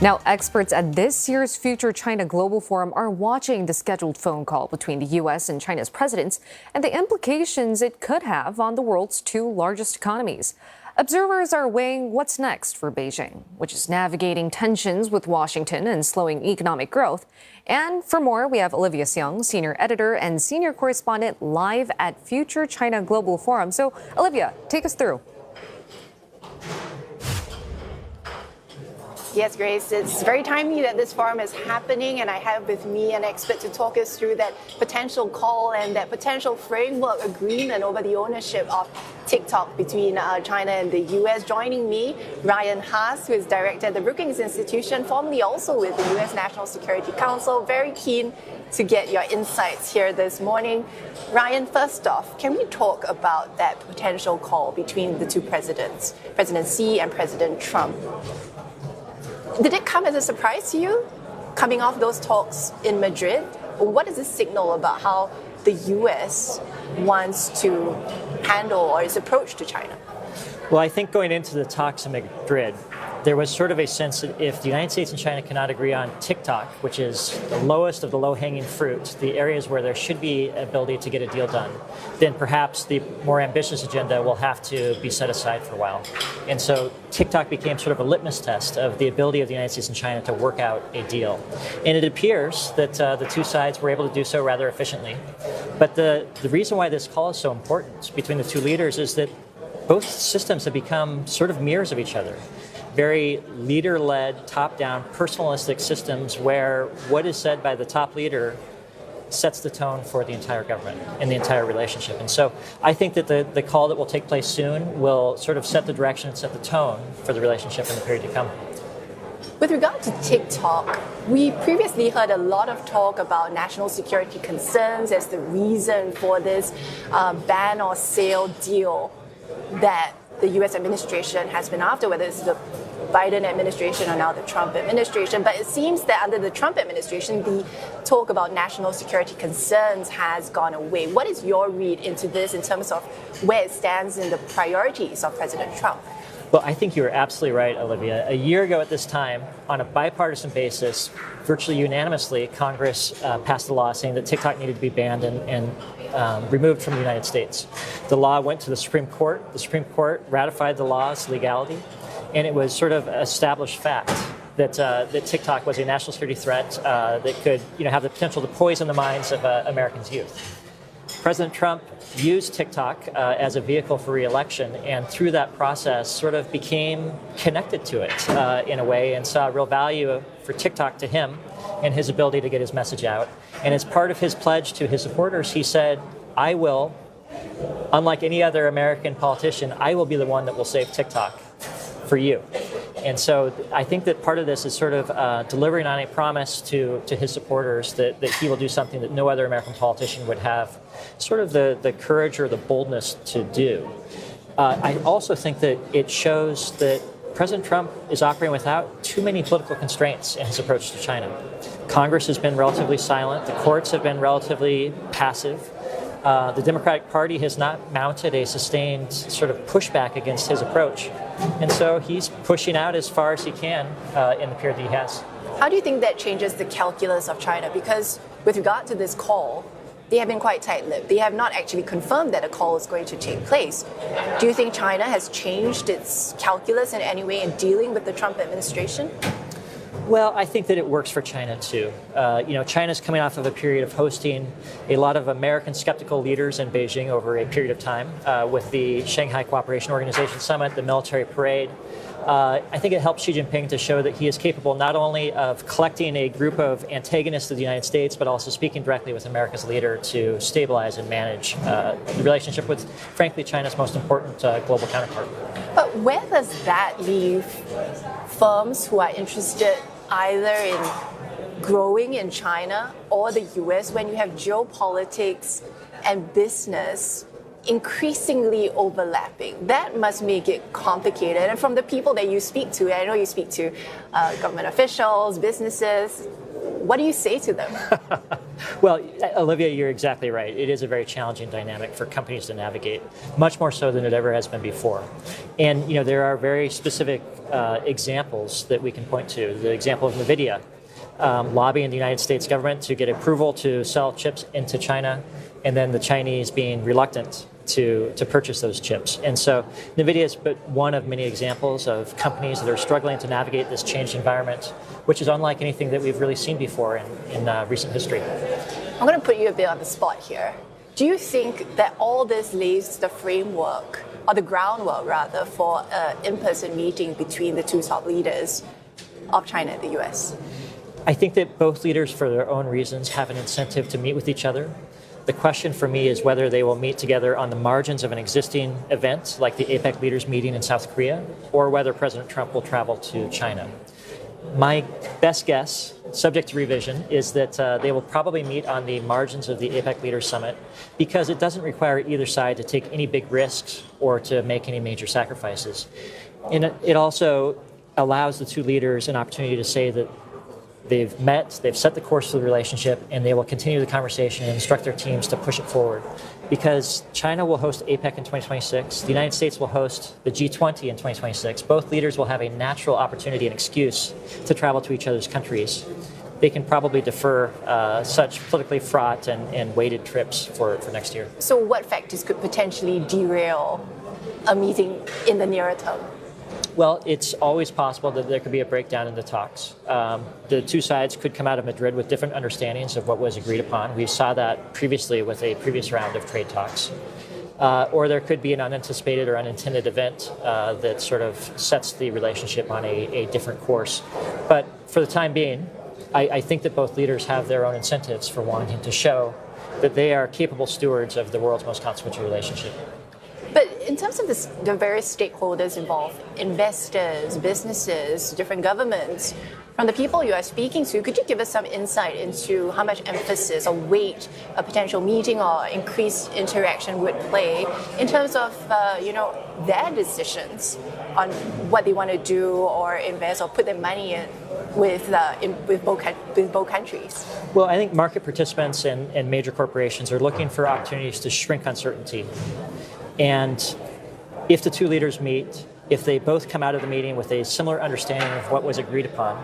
Now, experts at this year's FutureChina Global Forum are watching the scheduled phone call between the U.S. and China's presidents and the implications it could have on the world's two largest economies. Observers are weighing what's next for Beijing, which is navigating tensions with Washington and slowing economic growth. And for more, we have Olivia Siong, senior editor and senior correspondent, live at FutureChina Global Forum. So, Olivia, take us through. Yes, Grace, it's very timely that this forum is happening, and I have with me an expert to talk us through that potential call and that potential framework agreement over the ownership of TikTok between China and the U.S. Joining me, Ryan Haas, who is director at the Brookings Institution, formerly also with the U.S. National Security Council. Very keen to get your insights here this morning. Ryan, first off, can we talk about that potential call between the two presidents, President Xi and President Trump? Did it come as a surprise to you, coming off those talks in Madrid? What does this signal about how the U.S. wants to handle or its approach to China? Well, I think going into the talks in Madrid, there was sort of a sense that if the United States and China cannot agree on TikTok, which is the lowest of the low-hanging fruit, the areas where there should be ability to get a deal done, then perhaps the more ambitious agenda will have to be set aside for a while. And so TikTok became sort of a litmus test of the ability of the United States and China to work out a deal. And it appears that the two sides were able to do so rather efficiently. But the reason why this call is so important between the two leaders is that both systems have become sort of mirrors of each other. Very leader-led, top-down, personalistic systems where what is said by the top leader sets the tone for the entire government and the entire relationship. And so I think that the call that will take place soon will sort of set the direction and set the tone for the relationship in the period to come. With regard to TikTok, we previously heard a lot of talk about national security concerns as the reason for this ban or sale deal that the U.S. administration has been after, whether it's the Biden administration or now the Trump administration. But it seems that under the Trump administration, the talk about national security concerns has gone away. What is your read into this in terms of where it stands in the priorities of President Trump? Well, I think you're absolutely right, Olivia. A year ago at this time, on a bipartisan basis, virtually unanimously, Congress passed a law saying that TikTok needed to be banned and removed from the United States. The law went to the Supreme Court. The Supreme Court ratified the law's legality, and it was sort of established fact that TikTok was a national security threat that could have the potential to poison the minds of Americans' youth. President Trump used TikTok as a vehicle for re-election, and through that process sort of became connected to it in a way and saw real value for TikTok to him and his ability to get his message out. And as part of his pledge to his supporters, he said, I will, unlike any other American politician, I will be the one that will save TikTok for you. And so I think that part of this is sort of delivering on a promise to his supporters that he will do something that no other American politician would have sort of the courage or the boldness to do. I also think that it shows that President Trump is operating without too many political constraints in his approach to China. Congress has been relatively silent. The courts have been relatively passive. The Democratic Party has not mounted a sustained sort of pushback against his approach. And so he's pushing out as far as he can in the period that he has. How do you think that changes the calculus of China? Because with regard to this call, they have been quite tight-lipped. They have not actually confirmed that a call is going to take place. Do you think China has changed its calculus in any way in dealing with the Trump administration? Well, I think that it works for China, too. China's coming off of a period of hosting a lot of American skeptical leaders in Beijing over a period of time with the Shanghai Cooperation Organization Summit, the military parade. I think it helps Xi Jinping to show that he is capable not only of collecting a group of antagonists of the United States, but also speaking directly with America's leader to stabilize and manage the relationship with, frankly, China's most important global counterpart. But where does that leave firms who are interested either in growing in China or the U.S. when you have geopolitics and business increasingly overlapping? That must make it complicated. And from the people that you speak to, I know you speak to government officials, businesses, what do you say to them? Well, Olivia, you're exactly right. It is a very challenging dynamic for companies to navigate, much more so than it ever has been before. And there are very specific examples that we can point to. The example of NVIDIA lobbying the United States government to get approval to sell chips into China, and then the Chinese being reluctant to purchase those chips. And so NVIDIA is but one of many examples of companies that are struggling to navigate this changed environment, which is unlike anything that we've really seen before in recent history. I'm going to put you a bit on the spot here. Do you think that all this lays the framework, or the groundwork rather, for an in-person meeting between the two top leaders of China and the US? I think that both leaders, for their own reasons, have an incentive to meet with each other. The question for me is whether they will meet together on the margins of an existing event, like the APEC leaders meeting in South Korea, or whether President Trump will travel to China. My best guess, subject to revision, is that they will probably meet on the margins of the APEC Leaders Summit because it doesn't require either side to take any big risks or to make any major sacrifices. And it also allows the two leaders an opportunity to say that they've met, they've set the course for the relationship, and they will continue the conversation and instruct their teams to push it forward. Because China will host APEC in 2026, the United States will host the G20 in 2026. Both leaders will have a natural opportunity and excuse to travel to each other's countries. They can probably defer such politically fraught and weighted trips for next year. So what factors could potentially derail a meeting in the nearer term? Well, it's always possible that there could be a breakdown in the talks. The two sides could come out of Madrid with different understandings of what was agreed upon. We saw that previously with a previous round of trade talks. Or there could be an unanticipated or unintended event that sort of sets the relationship on a different course. But for the time being, I think that both leaders have their own incentives for wanting to show that they are capable stewards of the world's most consequential relationship. But in terms of the various stakeholders involved, investors, businesses, different governments, from the people you are speaking to, could you give us some insight into how much emphasis or weight a potential meeting or increased interaction would play in terms of their decisions on what they want to do or invest or put their money in with both countries? Well, I think market participants and major corporations are looking for opportunities to shrink uncertainty. And if the two leaders meet, if they both come out of the meeting with a similar understanding of what was agreed upon,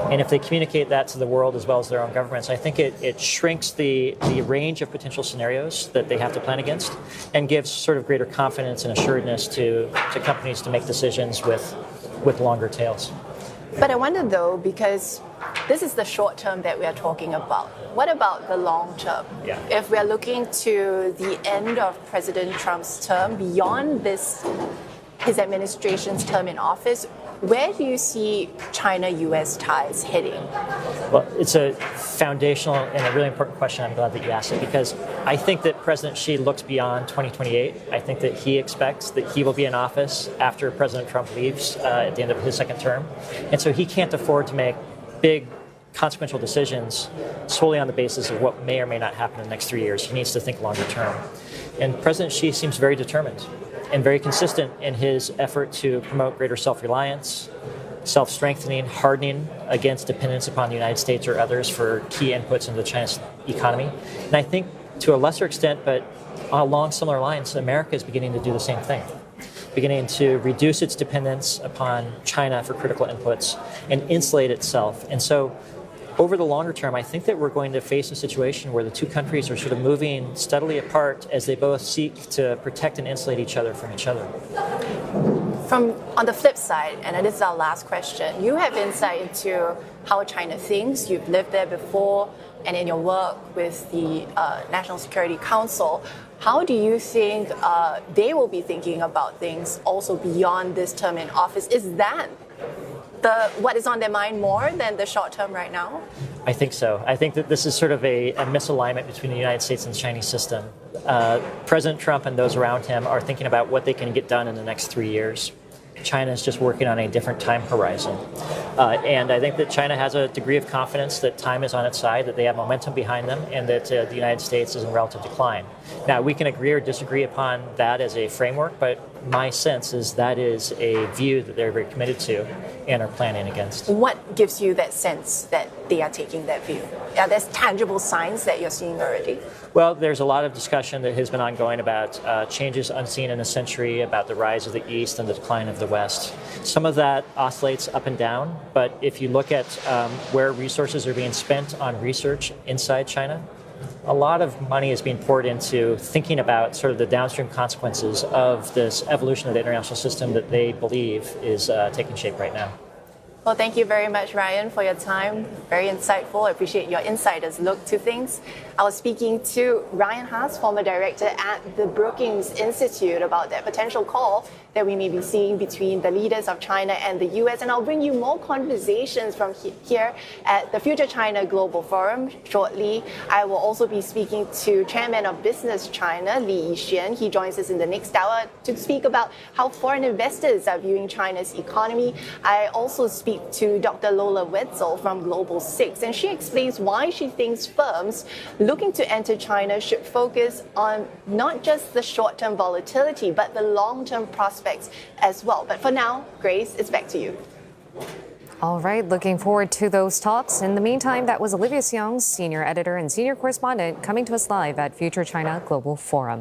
and if they communicate that to the world as well as their own governments, I think it shrinks the range of potential scenarios that they have to plan against and gives sort of greater confidence and assuredness to companies to make decisions with longer tails. But I wonder, though, because this is the short term that we are talking about. What about the long term? Yeah. If we are looking to the end of President Trump's term, beyond his administration's term in office, where do you see China-U.S. ties heading? Well, it's a foundational and a really important question. I'm glad that you asked it because I think that President Xi looks beyond 2028. I think that he expects that he will be in office after President Trump leaves at the end of his second term. And so he can't afford to make big consequential decisions solely on the basis of what may or may not happen in the next 3 years. He needs to think longer term. And President Xi seems very determined and very consistent in his effort to promote greater self-reliance, self-strengthening, hardening against dependence upon the United States or others for key inputs into China's economy. And I think to a lesser extent, but along similar lines, America is beginning to do the same thing, beginning to reduce its dependence upon China for critical inputs and insulate itself. And so over the longer term, I think that we're going to face a situation where the two countries are sort of moving steadily apart as they both seek to protect and insulate each other from each other. On the flip side, and this is our last question, you have insight into how China thinks. You've lived there before, and in your work with the National Security Council, how do you think they will be thinking about things also beyond this term in office? Is that what is on their mind more than the short term right now? I think so. I think that this is sort of a misalignment between the United States and the Chinese system. President Trump and those around him are thinking about what they can get done in the next 3 years. China is just working on a different time horizon. And I think that China has a degree of confidence that time is on its side, that they have momentum behind them, and that the United States is in relative decline. Now, we can agree or disagree upon that as a framework, but my sense is that is a view that they're very committed to and are planning against. What gives you that sense that they are taking that view? Are there tangible signs that you're seeing already? Well, there's a lot of discussion that has been ongoing about changes unseen in a century, about the rise of the East and the decline of the West. Some of that oscillates up and down, but if you look at where resources are being spent on research inside China, a lot of money is being poured into thinking about sort of the downstream consequences of this evolution of the international system that they believe is taking shape right now. Well, thank you very much, Ryan, for your time. Very insightful. I appreciate your insider's look to things. I was speaking to Ryan Haas, former director at the Brookings Institute, about that potential call that we may be seeing between the leaders of China and the US. And I'll bring you more conversations from here at the FutureChina Global Forum shortly. I will also be speaking to Chairman of Business China, Li Yixuan. He joins us in the next hour to speak about how foreign investors are viewing China's economy. I also speak to Dr. Lola Wetzel from Global 6, and she explains why she thinks firms looking to enter China should focus on not just the short-term volatility, but the long-term prospects as well. But for now, Grace, it's back to you. All right, looking forward to those talks. In the meantime, that was Olivia Siong, senior editor and senior correspondent, coming to us live at FutureChina Global Forum.